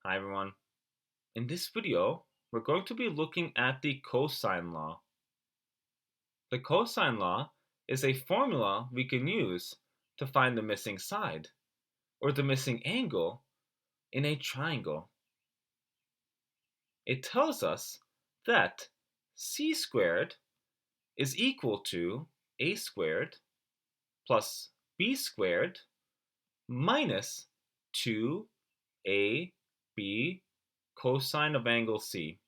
Hi everyone. In this video, we're going to be looking at the cosine law. The cosine law is a formula we can use to find the missing side or the missing angle in a triangle. It tells us that c squared is equal to a squared plus b squared minus 2ab cosine of angle c.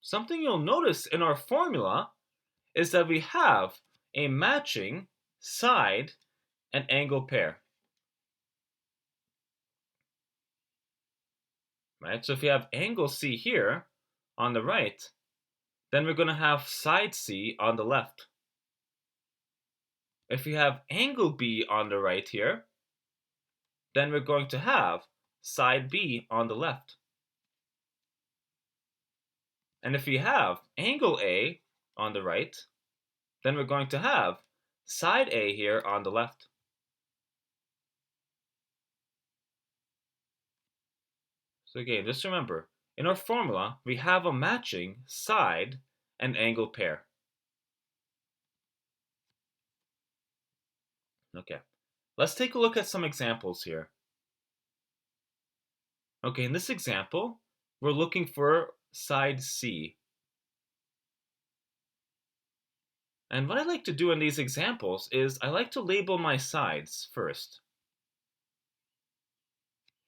Something you'll notice in our formula is that we have a matching side and angle pair. Right? So if you have angle C here on the right, then we're going to have side C on the left. If you have angle B on the right here, then we're going to have side B on the left. And if we have angle A on the right, then we're going to have side A here on the left. So again, just remember, in our formula, we have a matching side and angle pair. Okay, let's take a look at some examples here. Okay, in this example, we're looking for side C. And what I like to do in these examples is I like to label my sides first.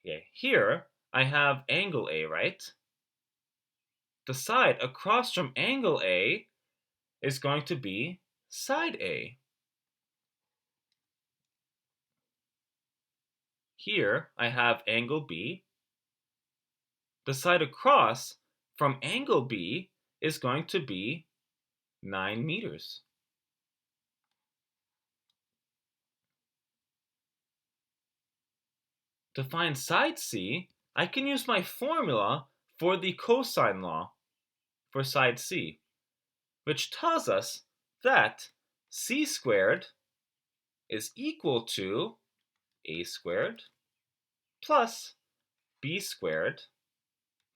Okay, here I have angle A, right? The side across from angle A is going to be side A. Here I have angle B. The side across from angle B is going to be 9 meters. To find side C, I can use my formula for the cosine law for side C, which tells us that c squared is equal to a squared plus b squared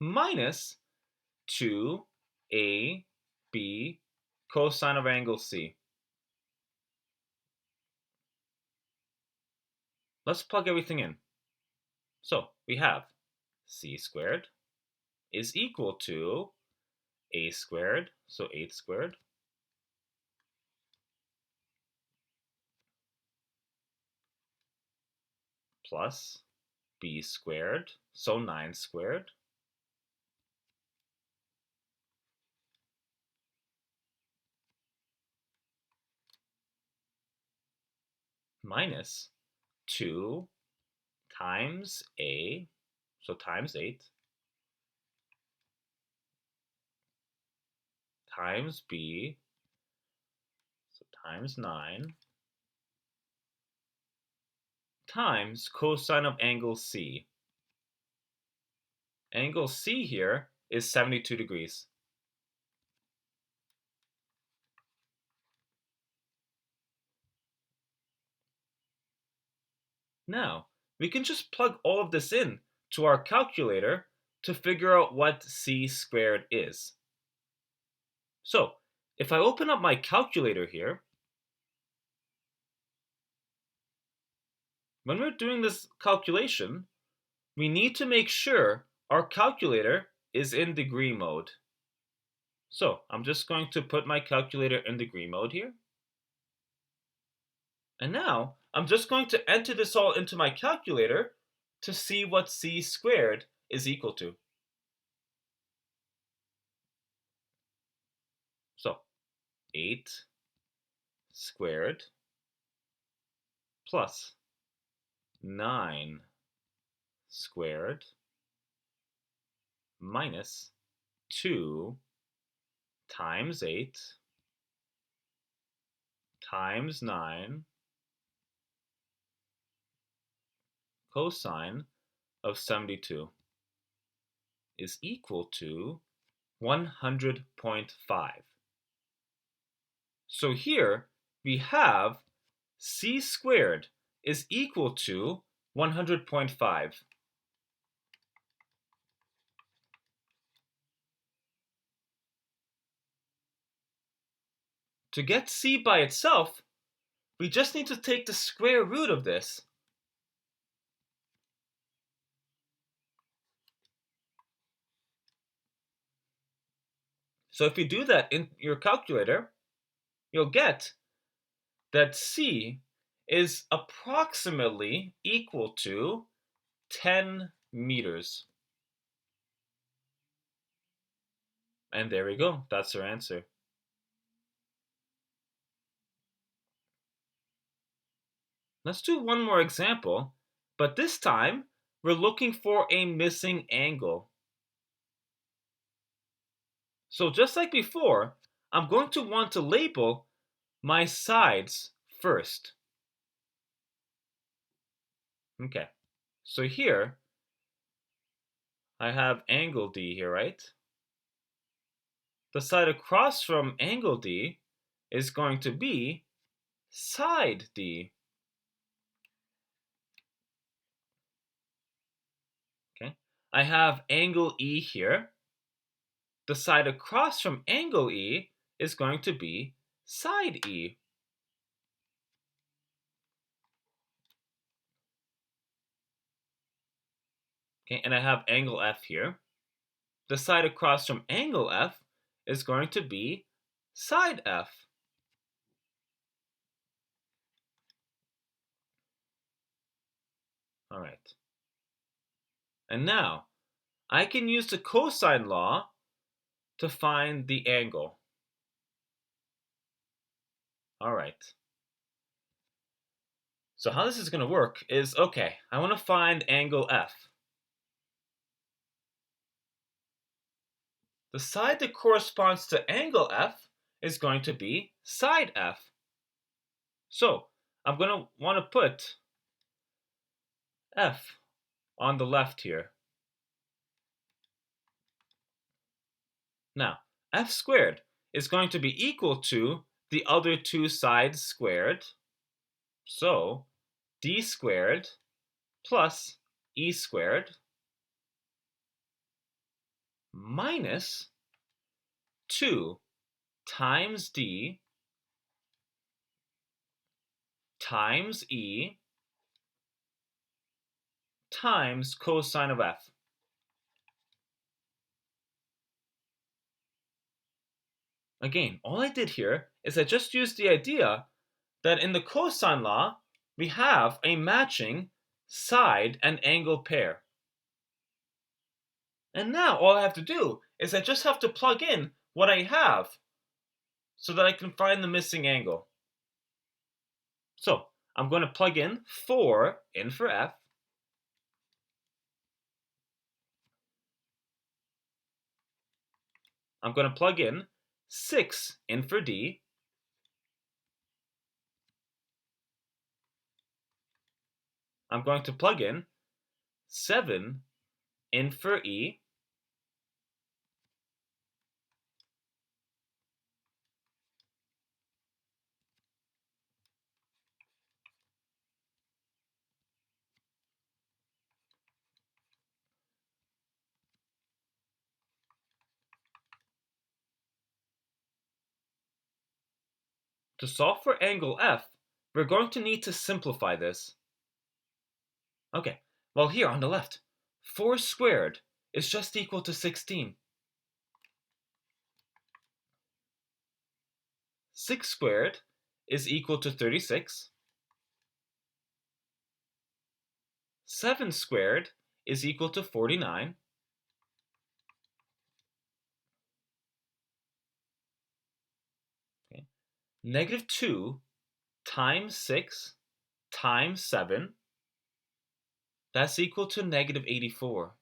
minus 2ab cosine of angle C. Let's plug everything in. So we have c squared is equal to a squared, so 8 squared, plus b squared, so 9 squared, minus 2 times a, so times 8, times b, so times 9, times cosine of angle C. Angle C here is 72 degrees. Now, we can just plug all of this in to our calculator to figure out what C squared is. So, if I open up my calculator here, when we're doing this calculation, we need to make sure our calculator is in degree mode. So, I'm just going to put my calculator in degree mode here. And now, I'm just going to enter this all into my calculator to see what c squared is equal to. So, 8 squared plus 9 squared minus 2 times 8 times 9 cosine of 72 is equal to 100.5. So here we have c squared is equal to 100.5. To get c by itself, we just need to take the square root of this. So if you do that in your calculator, you'll get that c is approximately equal to 10 meters. And there we go. That's our answer. Let's do one more example, but this time we're looking for a missing angle. So just like before, I'm going to want to label my sides first. Okay, so here I have angle D here, right? The side across from angle D is going to be side D. Okay, I have angle E here. The side across from angle E is going to be side E. Okay, and I have angle F here. The side across from angle F is going to be side F. All right. And now I can use the cosine law to find the angle. All right. So how this is going to work is, okay, I want to find angle F. The side that corresponds to angle F is going to be side F. So I'm going to want to put F on the left here. Now, F squared is going to be equal to the other two sides squared. So D squared plus E squared minus 2 times D times E times cosine of F. Again, all I did here is I just used the idea that in the cosine law, we have a matching side and angle pair. And now all I have to do is I just have to plug in what I have so that I can find the missing angle. So I'm going to plug in 4 in for F. I'm going to plug in 6 in for D. I'm going to plug in 7 in for E. To solve for angle F, we're going to need to simplify this. Okay, well here on the left, 4 squared is just equal to 16. 6 squared is equal to 36. 7 squared is equal to 49. Okay. Negative 2 times 6 times 7, that's equal to negative 84.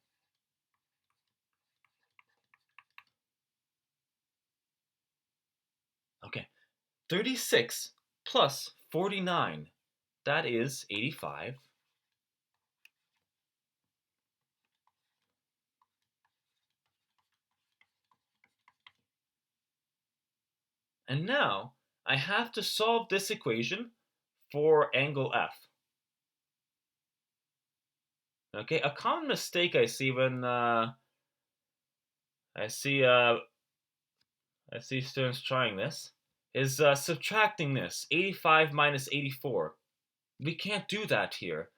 Okay, 36 plus 49, that is 85. And now I have to solve this equation for angle F. Okay, a common mistake I see when I see students trying this is subtracting this 85 minus 84. We can't do that here,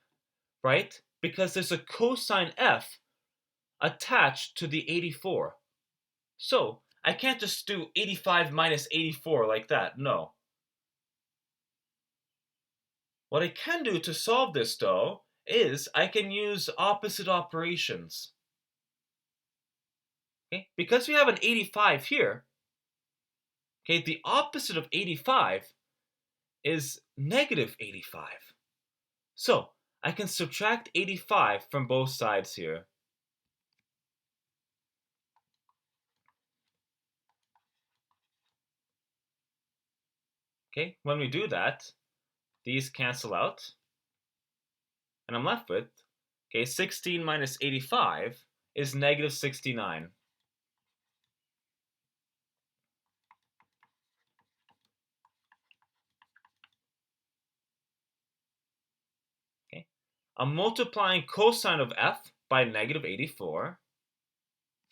right? Because there's a cosine f attached to the 84. So I can't just do 85 minus 84 like that. No. What I can do to solve this, though, is I can use opposite operations. Okay? Because we have an 85 here, okay, the opposite of 85 is negative 85. So I can subtract 85 from both sides here. Okay, when we do that, these cancel out, and I'm left with, okay, 16 minus 85 is negative 69. Okay, I'm multiplying cosine of f by negative 84.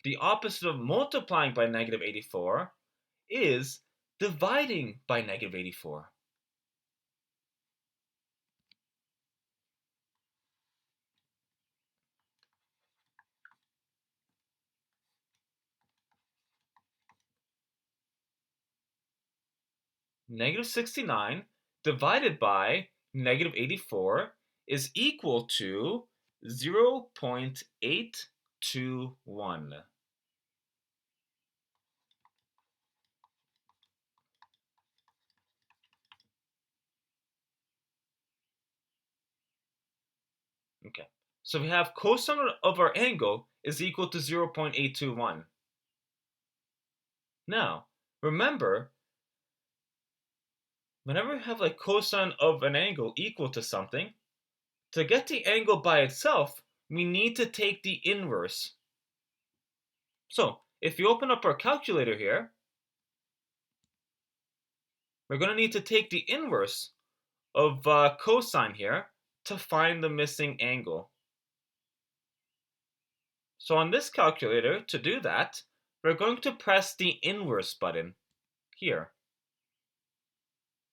The opposite of multiplying by negative 84 is dividing by negative 84. Negative 69 divided by negative 84 is equal to 0.821. Okay, so we have cosine of our angle is equal to 0.821. Now, remember, whenever we have like cosine of an angle equal to something, to get the angle by itself, we need to take the inverse. So, if you open up our calculator here, we're going to need to take the inverse of cosine here to find the missing angle. So on this calculator, to do that, we're going to press the inverse button here.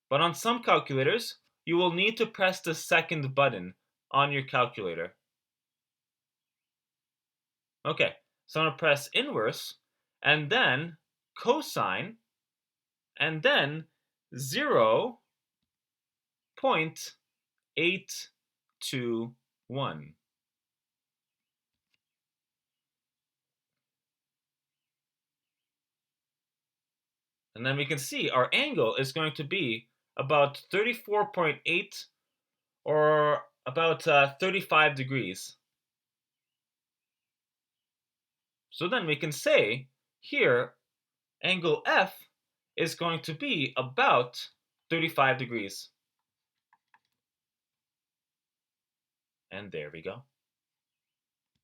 But on some calculators, you will need to press the second button on your calculator. Okay, so I'm going to press inverse, and then cosine, and then 0.821. And then we can see our angle is going to be about 34.8 or about 35 degrees. So then we can say here angle F is going to be about 35 degrees. And there we go.